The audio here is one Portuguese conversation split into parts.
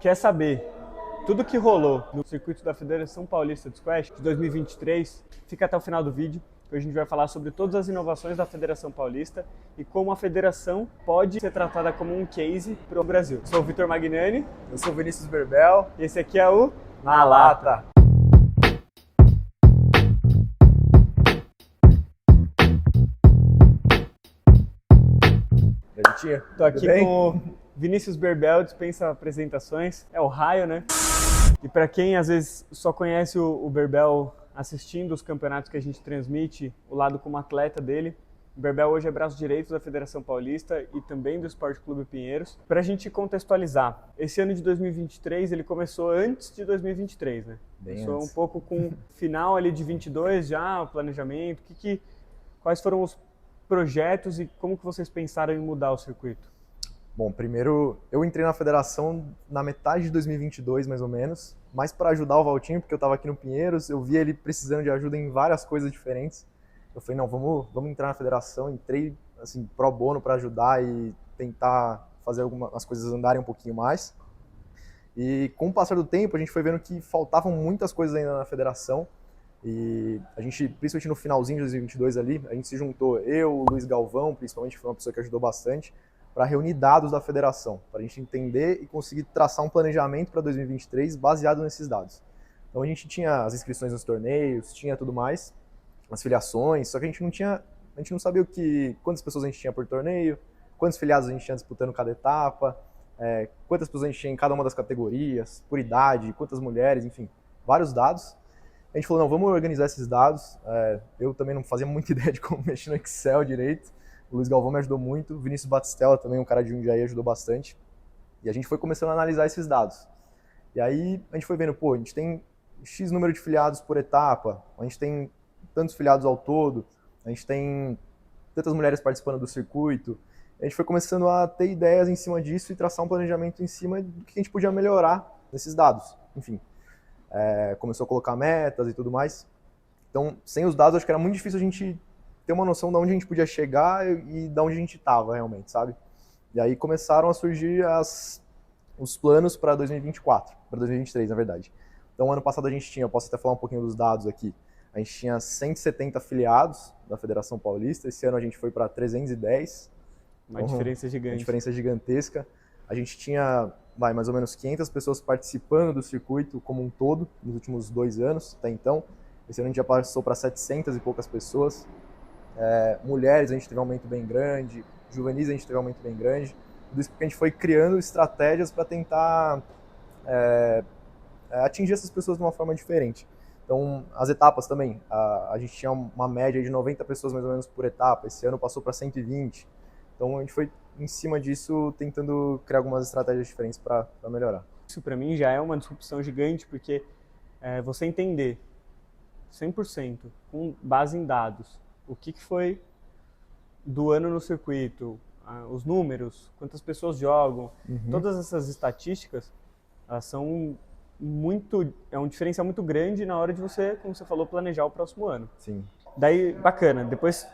Quer saber tudo que rolou no circuito da Federação Paulista de Squash de 2023? Fica até o final do vídeo, que hoje a gente vai falar sobre todas as inovações da Federação Paulista e como a federação pode ser tratada como um case para o Brasil. Eu sou o Vitor Magnani. Eu sou o Vinícius Berbel. E esse aqui é o Na Lata. Tô aqui com o Vinícius Berbel, dispensa apresentações, é o Raio, né? E para quem às vezes só conhece o Berbel assistindo os campeonatos que a gente transmite, o lado como atleta dele, o Berbel hoje é braço direito da Federação Paulista e também do Esporte Clube Pinheiros. Para a gente contextualizar, esse ano de 2023 ele começou antes de 2023, né? Começou um pouco com o final ali de 22 já, o planejamento, quais foram os projetos e como que vocês pensaram em mudar o circuito? Bom, primeiro eu entrei na federação na metade de 2022, mais ou menos, mais para ajudar o Valtinho, porque eu estava aqui no Pinheiros, eu vi ele precisando de ajuda em várias coisas diferentes. Eu falei, não, vamos entrar na federação, entrei assim pro bono para ajudar e tentar fazer as coisas andarem um pouquinho mais. E com o passar do tempo, a gente foi vendo que faltavam muitas coisas ainda na federação. E a gente, principalmente no finalzinho de 2022 ali, a gente se juntou, eu, o Luiz Galvão, principalmente, foi uma pessoa que ajudou bastante, para reunir dados da federação, para a gente entender e conseguir traçar um planejamento para 2023 baseado nesses dados. Então a gente tinha as inscrições nos torneios, tinha tudo mais, as filiações, só que a gente não sabia quantas pessoas a gente tinha por torneio, quantos filiados a gente tinha disputando cada etapa, quantas pessoas a gente tinha em cada uma das categorias, por idade, quantas mulheres, enfim, vários dados. A gente falou, não, vamos organizar esses dados. Eu também não fazia muita ideia de como mexer no Excel direito. O Luiz Galvão me ajudou muito. O Vinícius Batistella também, um cara de Jundiaí, ajudou bastante. E a gente foi começando a analisar esses dados. E aí a gente foi vendo, a gente tem X número de filiados por etapa, a gente tem tantos filiados ao todo, a gente tem tantas mulheres participando do circuito. A gente foi começando a ter ideias em cima disso e traçar um planejamento em cima do que a gente podia melhorar nesses dados. Enfim. Começou a colocar metas e tudo mais. Então, sem os dados, acho que era muito difícil a gente ter uma noção de onde a gente podia chegar e de onde a gente estava realmente, sabe? E aí começaram a surgir os planos para 2024, para 2023, na verdade. Então, ano passado a gente tinha, eu posso até falar um pouquinho dos dados aqui, a gente tinha 170 afiliados da Federação Paulista, esse ano a gente foi para 310. Uma diferença gigante. Uma diferença gigantesca. A gente tinha mais ou menos 500 pessoas participando do circuito como um todo, nos últimos 2 anos, até então. Esse ano a gente já passou para 700 e poucas pessoas. Mulheres a gente teve um aumento bem grande, juvenis a gente teve um aumento bem grande. Tudo isso porque a gente foi criando estratégias para tentar atingir essas pessoas de uma forma diferente. Então, as etapas também, a gente tinha uma média de 90 pessoas mais ou menos por etapa, esse ano passou para 120. Então, a gente foi em cima disso, tentando criar algumas estratégias diferentes para melhorar. Isso para mim já é uma disrupção gigante, porque você entender 100% com base em dados o que foi do ano no circuito, os números, quantas pessoas jogam, todas essas estatísticas, elas são um diferencial muito grande na hora de você, como você falou, planejar o próximo ano. Sim. Daí, bacana, depois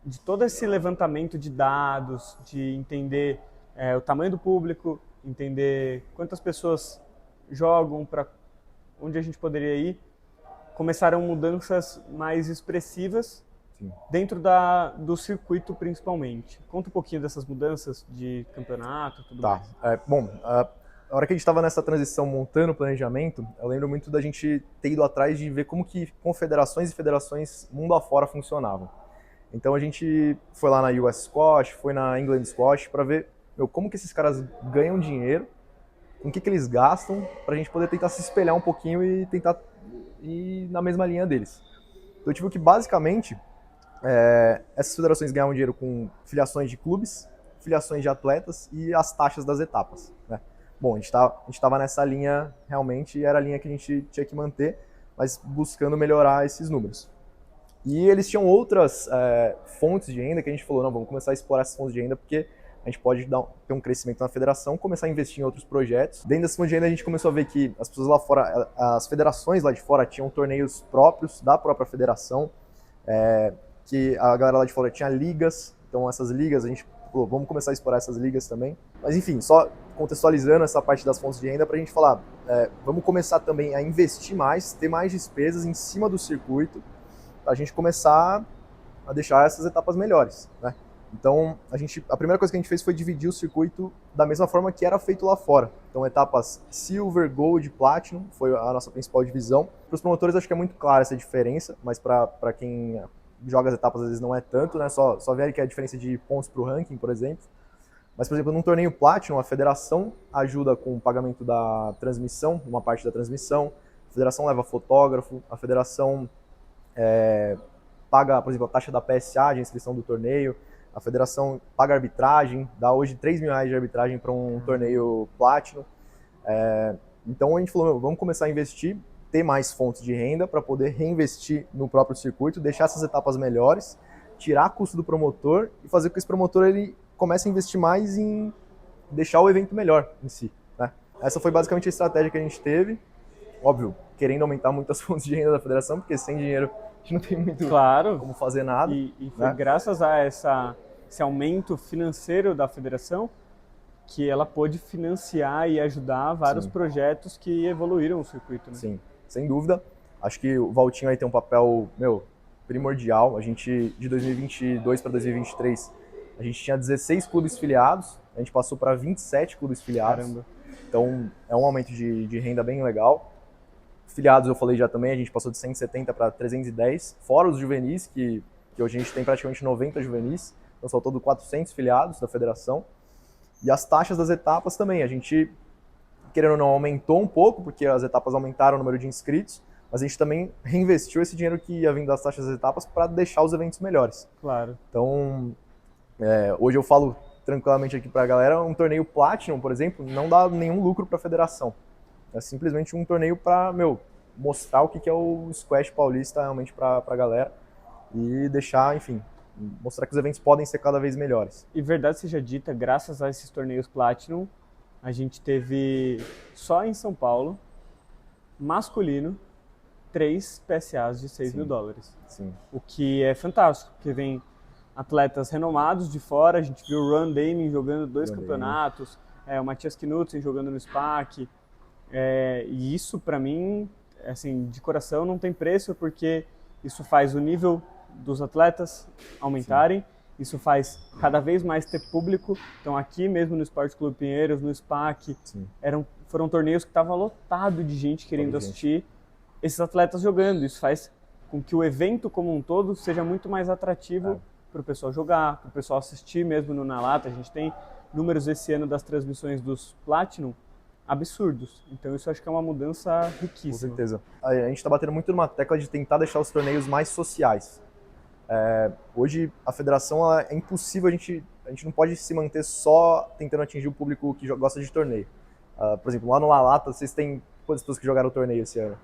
de todo esse levantamento de dados, de entender o tamanho do público, entender quantas pessoas jogam, para onde a gente poderia ir, começaram mudanças mais expressivas. Sim. Dentro do circuito principalmente. Conta um pouquinho dessas mudanças de campeonato e tudo mais. A hora que a gente estava nessa transição montando o planejamento, eu lembro muito da gente ter ido atrás de ver como que confederações e federações mundo afora funcionavam. Então a gente foi lá na US Squash, foi na England Squash para ver como que esses caras ganham dinheiro, com o que eles gastam, para a gente poder tentar se espelhar um pouquinho e tentar ir na mesma linha deles. Então eu tive que basicamente essas federações ganhavam dinheiro com filiações de clubes, filiações de atletas e as taxas das etapas, né? Bom, a gente estava nessa linha realmente e era a linha que a gente tinha que manter, mas buscando melhorar esses números. E eles tinham outras fontes de renda que a gente falou, não, vamos começar a explorar essas fontes de renda porque a gente pode ter um crescimento na federação, começar a investir em outros projetos. Dentro dessas fontes de renda a gente começou a ver que as pessoas lá fora, as federações lá de fora tinham torneios próprios da própria federação, que a galera lá de fora tinha ligas, então essas ligas a gente falou, vamos começar a explorar essas ligas também. Mas enfim, só contextualizando essa parte das fontes de renda para a gente falar, vamos começar também a investir mais, ter mais despesas em cima do circuito, para a gente começar a deixar essas etapas melhores, né? Então, a primeira coisa que a gente fez foi dividir o circuito da mesma forma que era feito lá fora. Então, etapas Silver, Gold, Platinum, foi a nossa principal divisão. Para os promotores, acho que é muito clara essa diferença, mas para quem joga as etapas, às vezes não é tanto, né? Só ver que é a diferença de pontos para o ranking, por exemplo. Mas, por exemplo, num torneio Platinum, a federação ajuda com o pagamento da transmissão, uma parte da transmissão, a federação leva fotógrafo, a federação paga, por exemplo, a taxa da PSA, de inscrição do torneio, a federação paga arbitragem, dá hoje R$3.000 de arbitragem para um torneio Platinum. Então a gente falou, vamos começar a investir, ter mais fontes de renda para poder reinvestir no próprio circuito, deixar essas etapas melhores, tirar custo do promotor e fazer com que esse promotor ele comece a investir mais em deixar o evento melhor em si, né? Essa foi basicamente a estratégia que a gente teve. Óbvio, querendo aumentar muito as fontes de renda da federação, porque sem dinheiro a gente não tem muito como fazer nada. E foi graças a esse aumento financeiro da federação que ela pôde financiar e ajudar vários projetos que evoluíram o circuito, né? Sim, sem dúvida. Acho que o Valtinho aí tem um papel, primordial. A gente, de 2022 para 2023, a gente tinha 16 clubes filiados, a gente passou para 27 clubes filiados. Caramba. Então, é um aumento de renda bem legal. Filiados, eu falei já também, a gente passou de 170 para 310, fora os juvenis, que hoje a gente tem praticamente 90 juvenis, então são todo 400 filiados da federação. E as taxas das etapas também, a gente, querendo ou não, aumentou um pouco, porque as etapas aumentaram o número de inscritos, mas a gente também reinvestiu esse dinheiro que ia vindo das taxas das etapas para deixar os eventos melhores. Claro. Então, hoje eu falo tranquilamente aqui para a galera, um torneio Platinum, por exemplo, não dá nenhum lucro para a federação. É simplesmente um torneio para, mostrar o que é o squash paulista realmente para a galera e deixar, enfim, mostrar que os eventos podem ser cada vez melhores. E verdade seja dita, graças a esses torneios Platinum, a gente teve só em São Paulo, masculino, 3 PSAs de $6.000. Sim. O que é fantástico, porque vem atletas renomados de fora, a gente viu o Ron Daming jogando 2 campeonatos, o Matias Knudsen jogando no SPAC, e isso para mim, assim, de coração não tem preço, porque isso faz o nível dos atletas aumentarem, isso faz cada vez mais ter público. Então aqui mesmo no Esporte Clube Pinheiros, no SPAC, foram torneios que estavam lotados de gente querendo assistir esses atletas jogando. Isso faz com que o evento como um todo seja muito mais atrativo para o pessoal jogar, para o pessoal assistir mesmo no Na Lata. A gente tem números esse ano das transmissões dos Platinum absurdos. Então isso acho que é uma mudança riquíssima. Com certeza. A gente está batendo muito numa tecla de tentar deixar os torneios mais sociais. Hoje a federação é impossível, a gente não pode se manter só tentando atingir o público que gosta de torneio. Por exemplo, lá no La Lata, vocês têm quantas pessoas que jogaram o torneio esse ano?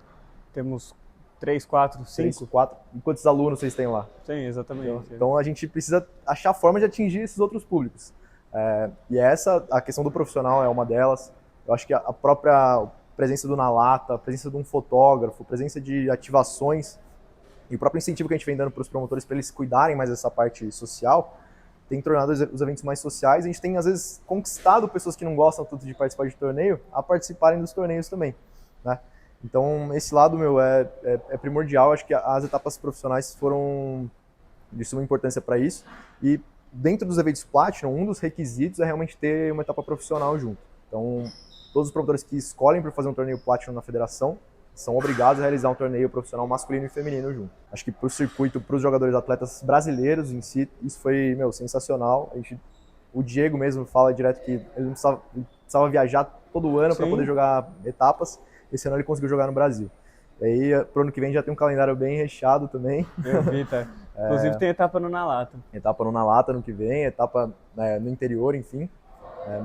Temos 3, 4, 5. 3, 4. E quantos alunos vocês têm lá? Sim, exatamente. Então a gente precisa achar forma de atingir esses outros públicos. E a questão do profissional é uma delas. Eu acho que a própria presença do Na Lata, a presença de um fotógrafo, a presença de ativações e o próprio incentivo que a gente vem dando para os promotores para eles cuidarem mais dessa parte social, tem tornado os eventos mais sociais. A gente tem, às vezes, conquistado pessoas que não gostam tanto de participar de torneio a participarem dos torneios também, né? Então, esse lado, é primordial. Acho que as etapas profissionais foram de suma importância para isso. E dentro dos eventos Platinum, um dos requisitos é realmente ter uma etapa profissional junto. Então, todos os promotores que escolhem para fazer um torneio Platinum na federação são obrigados a realizar um torneio profissional masculino e feminino junto. Acho que para o circuito, para os jogadores atletas brasileiros em si, isso foi, sensacional. O Diego mesmo fala direto que ele não precisava viajar todo ano para poder jogar etapas. Esse ano ele conseguiu jogar no Brasil. E aí, pro ano que vem já tem um calendário bem recheado também. Eu vi, tá? Inclusive tem etapa no Na Lata. Etapa no Na Lata ano que vem, etapa no interior, enfim.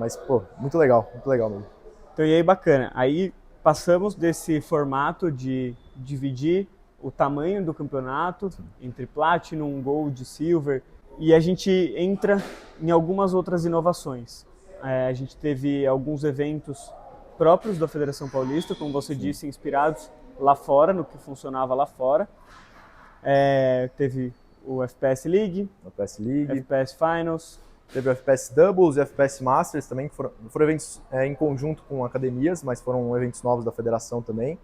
Mas, muito legal mesmo. Então, e aí, bacana. Aí passamos desse formato de dividir o tamanho do campeonato entre Platinum, Gold, Silver, e a gente entra em algumas outras inovações. A gente teve alguns eventos próprios da Federação Paulista, como você disse, inspirados lá fora, no que funcionava lá fora. Teve o FPS League, FPS Finals, Teve o FPS Doubles e o FPS Masters também, que foram eventos em conjunto com academias, mas foram eventos novos da federação também.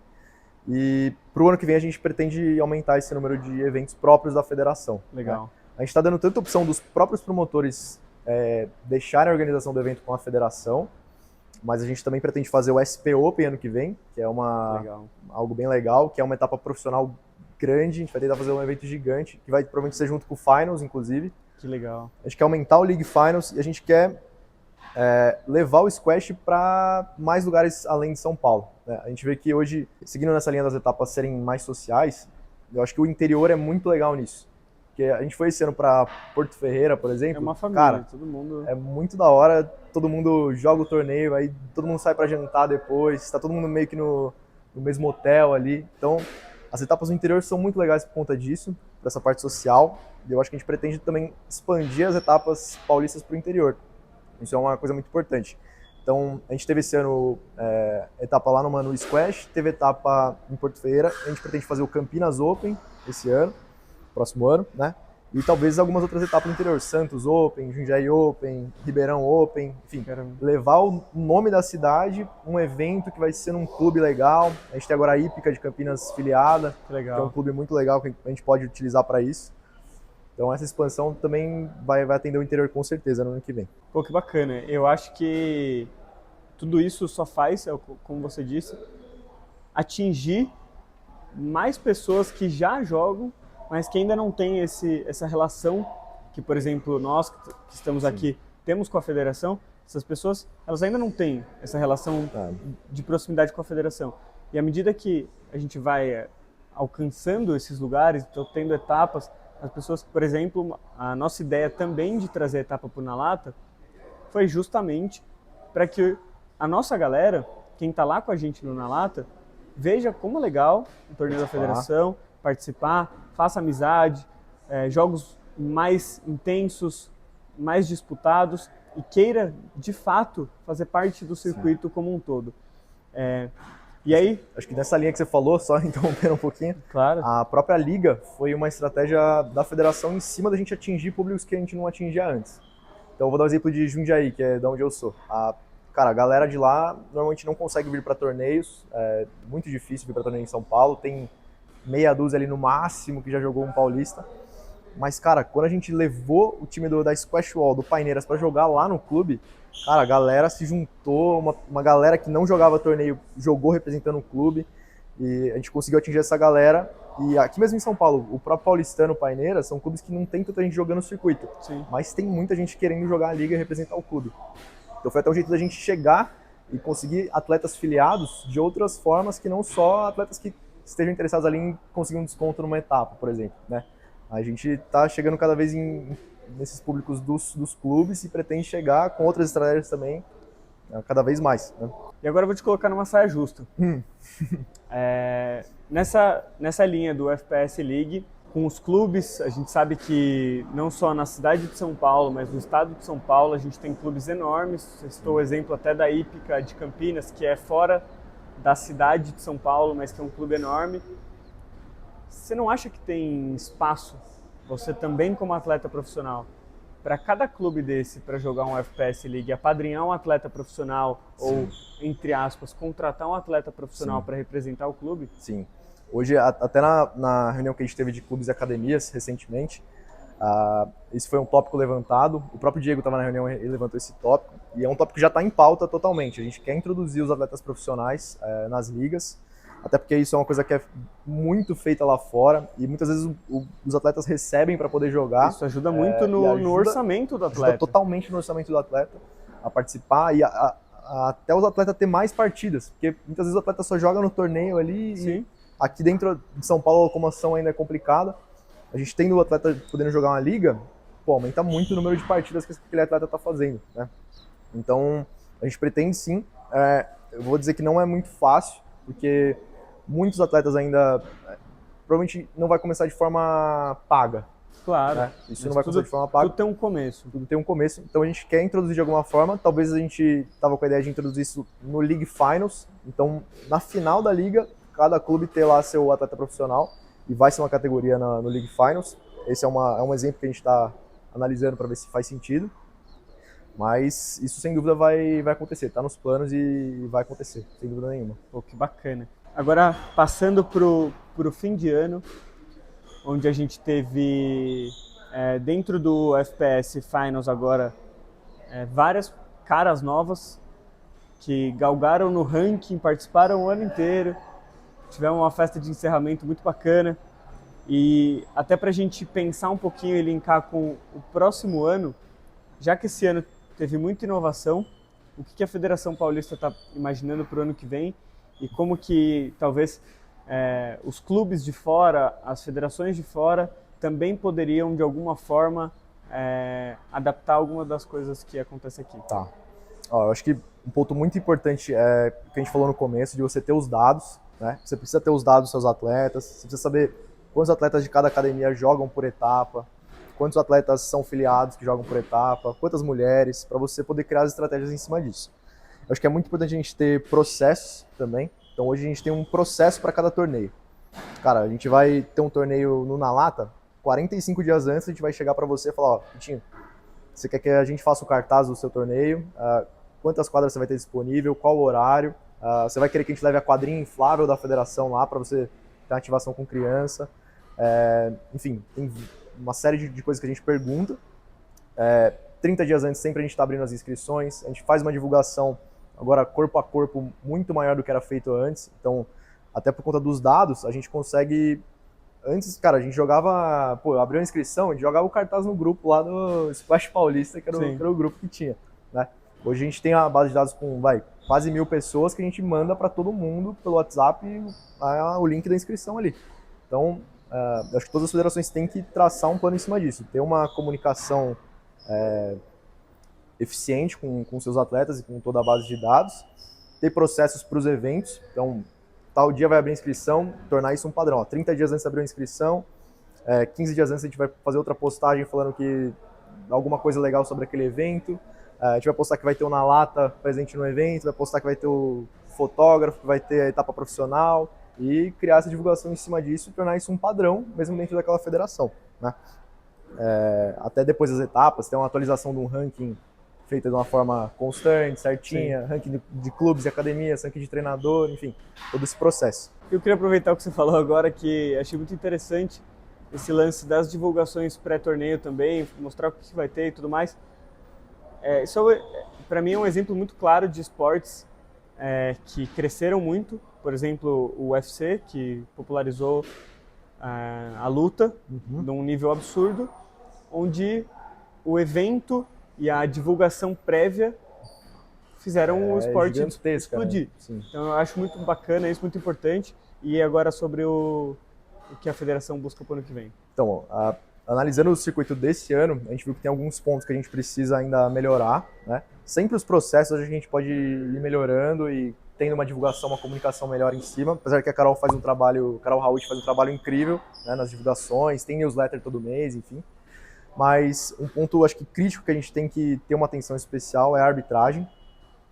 E para o ano que vem a gente pretende aumentar esse número de eventos próprios da federação. Legal. Né? A gente está dando tanta opção dos próprios promotores deixarem a organização do evento com a federação, mas a gente também pretende fazer o SP Open ano que vem, que é algo bem legal, que é uma etapa profissional grande. A gente vai tentar fazer um evento gigante, que vai provavelmente ser junto com o Finals, inclusive. Que legal. A gente quer aumentar o League Finals e a gente quer levar o Squash para mais lugares além de São Paulo. Né? A gente vê que hoje, seguindo nessa linha das etapas serem mais sociais, eu acho que o interior é muito legal nisso. Porque a gente foi esse ano para Porto Ferreira, por exemplo. É uma família, cara, todo mundo. É muito da hora, todo mundo joga o torneio, aí todo mundo sai para jantar depois, está todo mundo meio que no mesmo hotel ali. Então, as etapas no interior são muito legais por conta disso, dessa parte social. E eu acho que a gente pretende também expandir as etapas paulistas para o interior. Isso é uma coisa muito importante. Então, a gente teve esse ano etapa lá no Manu Squash, teve etapa em Porto Ferreira, a gente pretende fazer o Campinas Open esse ano, próximo ano, né? E talvez algumas outras etapas no interior, Santos Open, Jundiaí Open, Ribeirão Open, enfim, levar o nome da cidade, um evento que vai ser num clube legal. A gente tem agora a Hípica de Campinas filiada, que é um clube muito legal que a gente pode utilizar para isso. Então essa expansão também vai atender o interior com certeza no ano que vem. Pô, que bacana. Eu acho que tudo isso só faz, como você disse, atingir mais pessoas que já jogam, mas que ainda não têm essa relação que, por exemplo, nós que estamos aqui temos com a federação. Essas pessoas, elas ainda não têm essa relação de proximidade com a federação. E à medida que a gente vai alcançando esses lugares, então tendo etapas, as pessoas, por exemplo, a nossa ideia também de trazer a etapa para o Na Lata foi justamente para que a nossa galera, quem está lá com a gente no Na Lata, veja como é legal o torneio da federação, participar, faça amizade, jogos mais intensos, mais disputados e queira, de fato, fazer parte do circuito como um todo. E aí... Acho que nessa linha que você falou, só interrompendo um pouquinho, claro. A própria liga foi uma estratégia da federação em cima da gente atingir públicos que a gente não atingia antes. Então eu vou dar um exemplo de Jundiaí, que é de onde eu sou. Cara, a galera de lá normalmente não consegue vir para torneios, é muito difícil vir para torneio em São Paulo, tem meia dúzia ali no máximo que já jogou um paulista. Mas, cara, quando a gente levou o time da Squash Wall, do Paineiras, para jogar lá no clube, cara, a galera se juntou, uma galera que não jogava torneio jogou representando o clube, e a gente conseguiu atingir essa galera. E aqui mesmo em São Paulo, o próprio Paulistano, Paineiras, são clubes que não tem tanta gente jogando no circuito, mas tem muita gente querendo jogar a liga e representar o clube. Então foi até um jeito da gente chegar e conseguir atletas filiados de outras formas que não só atletas que estejam interessados ali em conseguir um desconto numa etapa, por exemplo, né? A gente está chegando cada vez nesses públicos dos clubes e pretende chegar com outras estratégias também, cada vez mais. Né? E agora eu vou te colocar numa saia justa. Nessa linha do FPS League, com os clubes, a gente sabe que não só na cidade de São Paulo, mas no estado de São Paulo, a gente tem clubes enormes. Você citou o exemplo até da Hípica de Campinas, que é fora da cidade de São Paulo, mas que é um clube enorme. Você não acha que tem espaço, você também como atleta profissional, para cada clube desse, para jogar um FPS League, apadrinhar um atleta profissional ou, entre aspas, contratar um atleta profissional para representar o clube? Sim. Hoje, até na reunião que a gente teve de clubes e academias recentemente, esse foi um tópico levantado. O próprio Diego estava na reunião e levantou esse tópico. E é um tópico que já está em pauta totalmente. A gente quer introduzir os atletas profissionais nas ligas, até porque isso é uma coisa que é muito feita lá fora e muitas vezes os atletas recebem para poder jogar. Isso ajuda muito no orçamento do atleta. Ajuda totalmente no orçamento do atleta a participar e até os atletas ter mais partidas, porque muitas vezes o atleta só joga no torneio ali. E aqui dentro de São Paulo a locomoção ainda é complicada. A gente tendo o atleta podendo jogar uma liga, aumenta muito o número de partidas que aquele atleta está fazendo, né? Então a gente pretende sim. Eu vou dizer que não é muito fácil, porque muitos atletas ainda provavelmente não vai começar de forma paga. Claro. Né? Isso não vai começar de forma paga. Tudo tem um começo. Tudo tem um começo. Então a gente quer introduzir de alguma forma. Talvez a gente estava com a ideia de introduzir isso no League Finals. Então, na final da liga, cada clube ter lá seu atleta profissional e vai ser uma categoria no League Finals. Esse é um exemplo que a gente está analisando para ver se faz sentido. Mas isso sem dúvida vai acontecer, tá nos planos e vai acontecer, sem dúvida nenhuma. Pô, que bacana. Agora, passando pro fim de ano, onde a gente teve, dentro do FPS Finals agora, várias caras novas que galgaram no ranking, participaram o ano inteiro, tivemos uma festa de encerramento muito bacana. E até para a gente pensar um pouquinho e linkar com o próximo ano, já que esse ano teve muita inovação, o que a Federação Paulista está imaginando para o ano que vem e como que talvez os clubes de fora, as federações de fora, também poderiam de alguma forma adaptar algumas das coisas que acontecem aqui. Tá. Ó, eu acho que um ponto muito importante é o que a gente falou no começo, de você ter os dados, né? Você precisa ter os dados dos seus atletas, você precisa saber quantos atletas de cada academia jogam por etapa, quantos atletas são filiados que jogam por etapa, quantas mulheres, para você poder criar as estratégias em cima disso. Eu acho que é muito importante a gente ter processos também. Então hoje a gente tem um processo para cada torneio. Cara, a gente vai ter um torneio no Na Lata, 45 dias antes a gente vai chegar para você e falar, ó, Vitinho, você quer que a gente faça o cartaz do seu torneio, quantas quadras você vai ter disponível, qual o horário, você vai querer que a gente leve a quadrinha inflável da federação lá para você ter ativação com criança. Enfim, tem uma série de coisas que a gente pergunta. 30 dias antes sempre a gente está abrindo as inscrições, a gente faz uma divulgação agora corpo a corpo muito maior do que era feito antes, então até por conta dos dados a gente consegue. Antes, cara, a gente jogava, abriu a inscrição, a gente jogava o cartaz no grupo lá do Splash Paulista, que era o grupo que tinha, né? Hoje a gente tem a base de dados com, quase 1.000 pessoas que a gente manda para todo mundo pelo WhatsApp o link da inscrição ali. Então, acho que todas as federações têm que traçar um plano em cima disso, ter uma comunicação eficiente com seus atletas e com toda a base de dados, ter processos para os eventos, então tal dia vai abrir inscrição, tornar isso um padrão. Ó, 30 dias antes de abrir a inscrição, 15 dias antes a gente vai fazer outra postagem falando que alguma coisa legal sobre aquele evento, a gente vai postar que vai ter o Na Lata presente no evento, vai postar que vai ter o fotógrafo, que vai ter a etapa profissional e criar essa divulgação em cima disso e tornar isso um padrão, mesmo dentro daquela federação, né? Até depois das etapas, tem uma atualização de um ranking feita de uma forma constante, certinha, ranking de clubes e academias, ranking de treinador, enfim, todo esse processo. Eu queria aproveitar o que você falou agora, que achei muito interessante esse lance das divulgações pré-torneio também, mostrar o que vai ter e tudo mais. Isso, para mim, é um exemplo muito claro de esportes que cresceram muito. Por exemplo, o UFC, que popularizou a luta num nível absurdo, onde o evento e a divulgação prévia fizeram o esporte explodir. Né? Então eu acho muito bacana, isso muito importante. E agora sobre o que a federação busca para o ano que vem. Então, analisando o circuito desse ano, a gente viu que tem alguns pontos que a gente precisa ainda melhorar, né? Sempre os processos a gente pode ir melhorando e tendo uma divulgação, uma comunicação melhor em cima, apesar que a Carol Raul faz um trabalho incrível, né, nas divulgações, tem newsletter todo mês, enfim. Mas um ponto, acho que crítico que a gente tem que ter uma atenção especial é a arbitragem.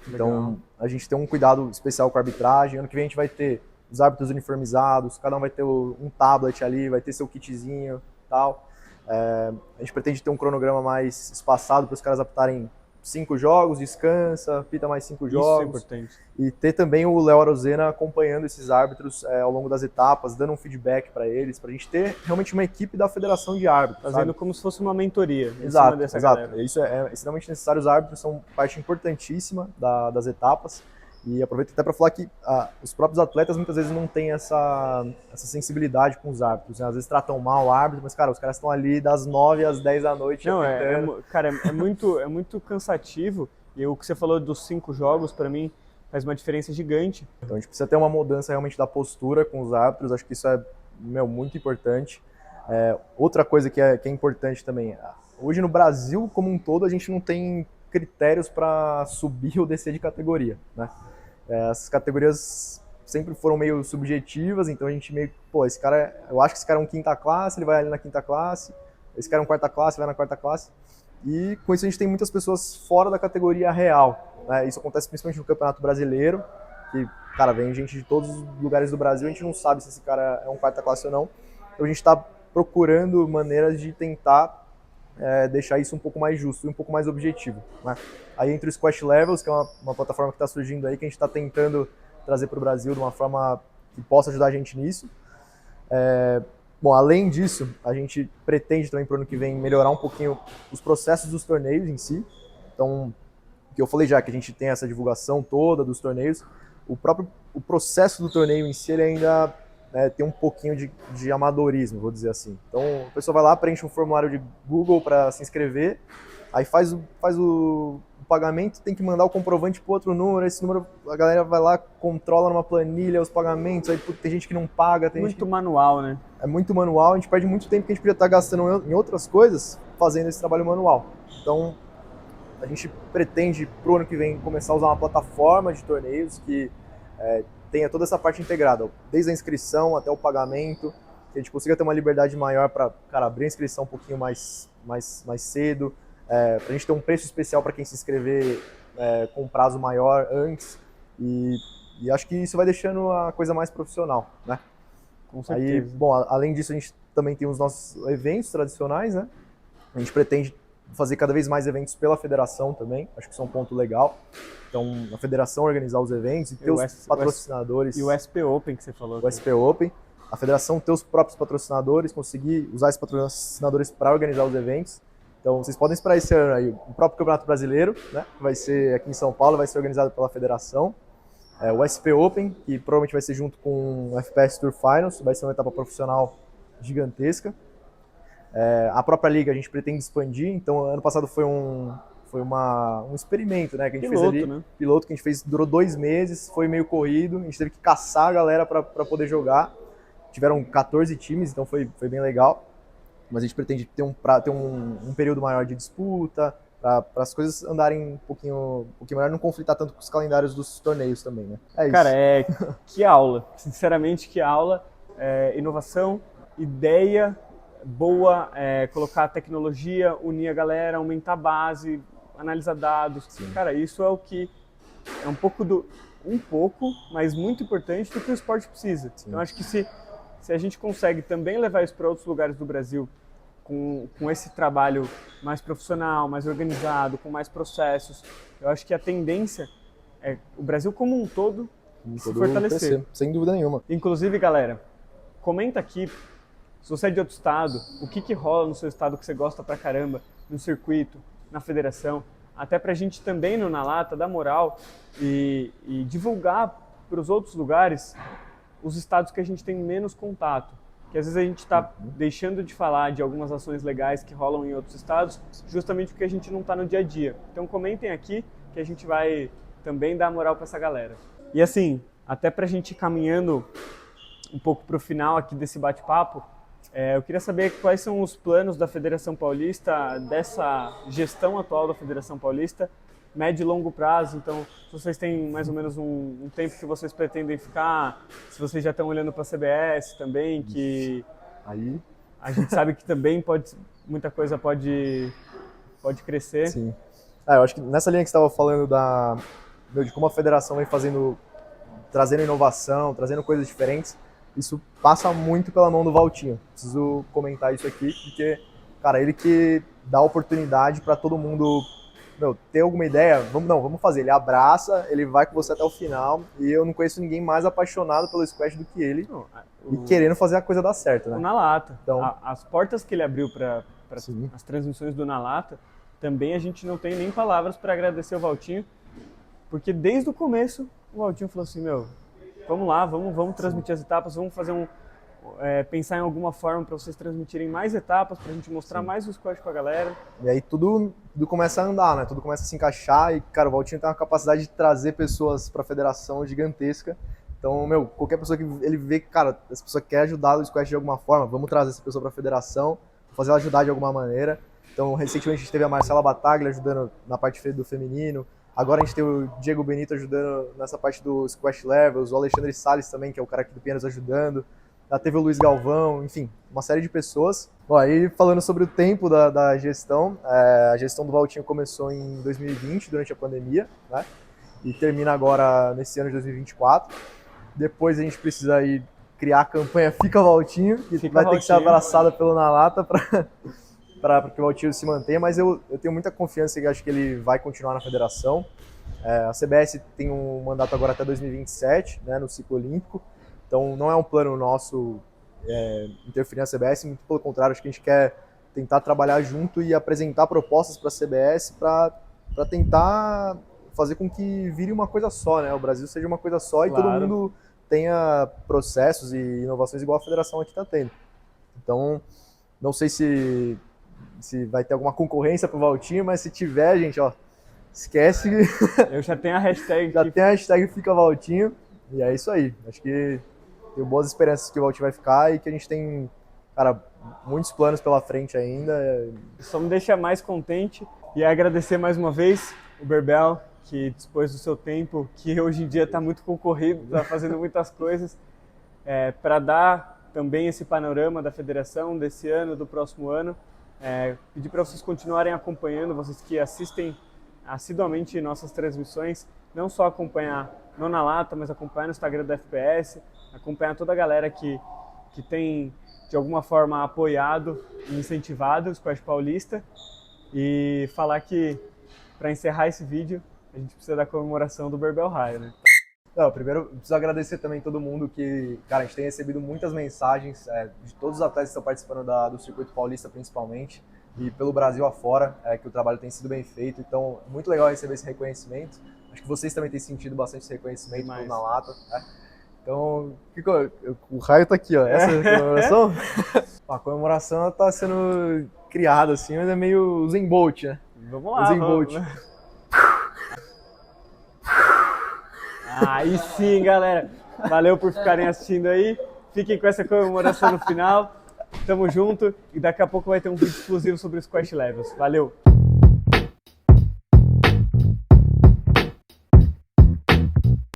Então, a gente tem um cuidado especial com a arbitragem. Ano que vem a gente vai ter os árbitros uniformizados, cada um vai ter um tablet ali, vai ter seu kitzinho e tal. A gente pretende ter um cronograma mais espaçado para os caras adaptarem 5 jogos, descansa, pita mais 5 jogos. Isso é importante. E ter também o Léo Arozena acompanhando esses árbitros ao longo das etapas, dando um feedback para eles, para a gente ter realmente uma equipe da federação de árbitros. Fazendo, sabe? Como se fosse uma mentoria. Exato. Isso é extremamente necessário. Os árbitros são parte importantíssima das etapas. E aproveito até para falar que os próprios atletas muitas vezes não têm essa sensibilidade com os árbitros, né? Às vezes tratam mal o árbitro, mas, cara, os caras estão ali das 9 às 10 da noite. Não, é muito cansativo. E o que você falou dos 5 jogos, para mim, faz uma diferença gigante. Então a gente precisa ter uma mudança realmente da postura com os árbitros, acho que isso é muito importante. Outra coisa que é importante também, hoje no Brasil como um todo a gente não tem critérios para subir ou descer de categoria, né? Essas categorias sempre foram meio subjetivas, então a gente meio, esse cara, eu acho que esse cara é um quinta classe, ele vai ali na quinta classe, esse cara é um quarta classe, vai na quarta classe, e com isso a gente tem muitas pessoas fora da categoria real, né? Isso acontece principalmente no Campeonato Brasileiro, que, cara, vem gente de todos os lugares do Brasil, a gente não sabe se esse cara é um quarta classe ou não, então a gente está procurando maneiras de tentar deixar isso um pouco mais justo e um pouco mais objetivo, né? Aí entra o Squash Levels, que é uma plataforma que está surgindo aí, que a gente está tentando trazer para o Brasil de uma forma que possa ajudar a gente nisso. Bom, além disso, a gente pretende também para o ano que vem melhorar um pouquinho os processos dos torneios em si. Então, o que eu falei já, que a gente tem essa divulgação toda dos torneios, o processo do torneio em si ele ainda tem um pouquinho de amadorismo, vou dizer assim. Então, a pessoa vai lá, preenche um formulário de Google para se inscrever, aí faz o pagamento, tem que mandar o comprovante para outro número, esse número a galera vai lá, controla numa planilha os pagamentos, aí tem gente que não paga. Muito manual, né? É muito manual, a gente perde muito tempo que a gente podia estar gastando em outras coisas fazendo esse trabalho manual. Então, a gente pretende, pro ano que vem, começar a usar uma plataforma de torneios que tenha toda essa parte integrada, desde a inscrição até o pagamento, que a gente consiga ter uma liberdade maior para abrir a inscrição um pouquinho mais cedo, para a gente ter um preço especial para quem se inscrever com um prazo maior antes, e acho que isso vai deixando a coisa mais profissional, né? Com certeza. Aí, bom, além disso, a gente também tem os nossos eventos tradicionais, né? A gente pretende fazer cada vez mais eventos pela federação também, acho que isso é um ponto legal. Então, a federação organizar os eventos e ter os patrocinadores. E o SP Open que você falou. O SP Open. A federação ter os próprios patrocinadores, conseguir usar esses patrocinadores para organizar os eventos. Então, vocês podem esperar esse ano aí o próprio Campeonato Brasileiro, né? Que vai ser aqui em São Paulo, vai ser organizado pela federação. O SP Open, que provavelmente vai ser junto com o FPS Tour Finals, vai ser uma etapa profissional gigantesca. A própria liga a gente pretende expandir, então ano passado foi um experimento, né, que a gente fez ali, né? Piloto que a gente fez, durou 2 meses, foi meio corrido, a gente teve que caçar a galera para poder jogar. Tiveram 14 times, então foi bem legal, mas a gente pretende ter um período maior de disputa, para as coisas andarem um pouquinho melhor, não conflitar tanto com os calendários dos torneios também, né? É isso. Cara, que aula, sinceramente, que aula, inovação, ideia boa, colocar tecnologia, unir a galera, aumentar a base, analisar dados. Sim. Cara, isso é o que é um pouco, mas muito importante do que o esporte precisa. Sim. Então, acho que se a gente consegue também levar isso para outros lugares do Brasil com esse trabalho mais profissional, mais organizado, com mais processos, eu acho que a tendência é o Brasil como um todo se fortalecer. Crescer, sem dúvida nenhuma. Inclusive, galera, comenta aqui, se você é de outro estado, o que rola no seu estado que você gosta pra caramba, no circuito, na federação, até pra gente também no Na Lata dar moral e divulgar para os outros lugares os estados que a gente tem menos contato. Que às vezes a gente está deixando de falar de algumas ações legais que rolam em outros estados, justamente porque a gente não está no dia a dia. Então comentem aqui que a gente vai também dar moral para essa galera. E assim, até para a gente ir caminhando um pouco para o final aqui desse bate-papo, eu queria saber quais são os planos da Federação Paulista, dessa gestão atual da Federação Paulista, médio e longo prazo. Então, se vocês têm mais ou menos um tempo que vocês pretendem ficar, se vocês já estão olhando para a CBS também, que aí a gente sabe que também muita coisa pode crescer. Sim. Eu acho que nessa linha que você estava falando de como a federação vem trazendo inovação, trazendo coisas diferentes, isso passa muito pela mão do Valtinho. Preciso comentar isso aqui, porque, cara, ele que dá oportunidade para todo mundo ter alguma ideia, vamos fazer. Ele abraça, ele vai com você até o final, e eu não conheço ninguém mais apaixonado pelo squash do que ele, e querendo fazer a coisa dar certo, né? O Na Lata. Então, as portas que ele abriu para as transmissões do Na Lata, também a gente não tem nem palavras para agradecer o Valtinho, porque desde o começo o Valtinho falou assim, vamos lá, vamos transmitir as etapas, vamos fazer pensar em alguma forma para vocês transmitirem mais etapas, para a gente mostrar mais o squash para a galera. E aí tudo começa a andar, né? Tudo começa a se encaixar e, cara, o Valtinho tem uma capacidade de trazer pessoas para a federação gigantesca. Então, qualquer pessoa que ele vê que, cara, essa pessoa quer ajudar o squash de alguma forma, vamos trazer essa pessoa para a federação, fazer ela ajudar de alguma maneira. Então, recentemente a gente teve a Marcela Bataglia ajudando na parte do feminino. Agora a gente tem o Diego Benito ajudando nessa parte do Squash Levels, o Alexandre Salles também, que é o cara aqui do Pinheiros, ajudando. Já teve o Luiz Galvão, enfim, uma série de pessoas. Bom, aí falando sobre o tempo da gestão, a gestão do Valtinho começou em 2020, durante a pandemia, né? E termina agora nesse ano de 2024. Depois a gente precisa aí criar a campanha Fica Valtinho, que vai ter que ser abraçada pelo Na Lata para que o Valtinho se mantenha, mas eu tenho muita confiança e acho que ele vai continuar na federação. A CBS tem um mandato agora até 2027, né, no ciclo olímpico, então não é um plano nosso interferir na CBS, muito pelo contrário, acho que a gente quer tentar trabalhar junto e apresentar propostas para a CBS para tentar fazer com que vire uma coisa só, né? O Brasil seja uma coisa só e todo mundo tenha processos e inovações igual a federação aqui está tendo. Então, não sei se vai ter alguma concorrência para o Valtinho, mas se tiver, gente, ó, esquece. Eu já tenho a hashtag. Já tem a hashtag Fica Valtinho. E é isso aí. Acho que tenho boas esperanças que o Valtinho vai ficar e que a gente tem, cara, muitos planos pela frente ainda. Só me deixa mais contente e agradecer mais uma vez o Berbel, que dispôs do seu tempo, que hoje em dia está muito concorrido, está fazendo muitas coisas, para dar também esse panorama da federação desse ano, do próximo ano. Pedir para vocês continuarem acompanhando, vocês que assistem assiduamente nossas transmissões, não só acompanhar não na lata, mas acompanhar no Instagram da FPS, acompanhar toda a galera que tem de alguma forma apoiado e incentivado o Squash Paulista, e falar que para encerrar esse vídeo a gente precisa da comemoração do Berbel Raio, né? Não, primeiro, preciso agradecer também todo mundo que, cara, a gente tem recebido muitas mensagens de todos os atletas que estão participando do Circuito Paulista, principalmente, e pelo Brasil afora, que o trabalho tem sido bem feito. Então, muito legal receber esse reconhecimento. Acho que vocês também têm sentido bastante esse reconhecimento na lata. Então, o raio tá aqui, ó. Essa é a comemoração? A comemoração está sendo criada, assim, mas é meio Usain Bolt, né? Vamos lá, Usain Bolt. Aí sim, galera. Valeu por ficarem assistindo aí. Fiquem com essa comemoração no final. Tamo junto e daqui a pouco vai ter um vídeo exclusivo sobre o Squash Levels. Valeu!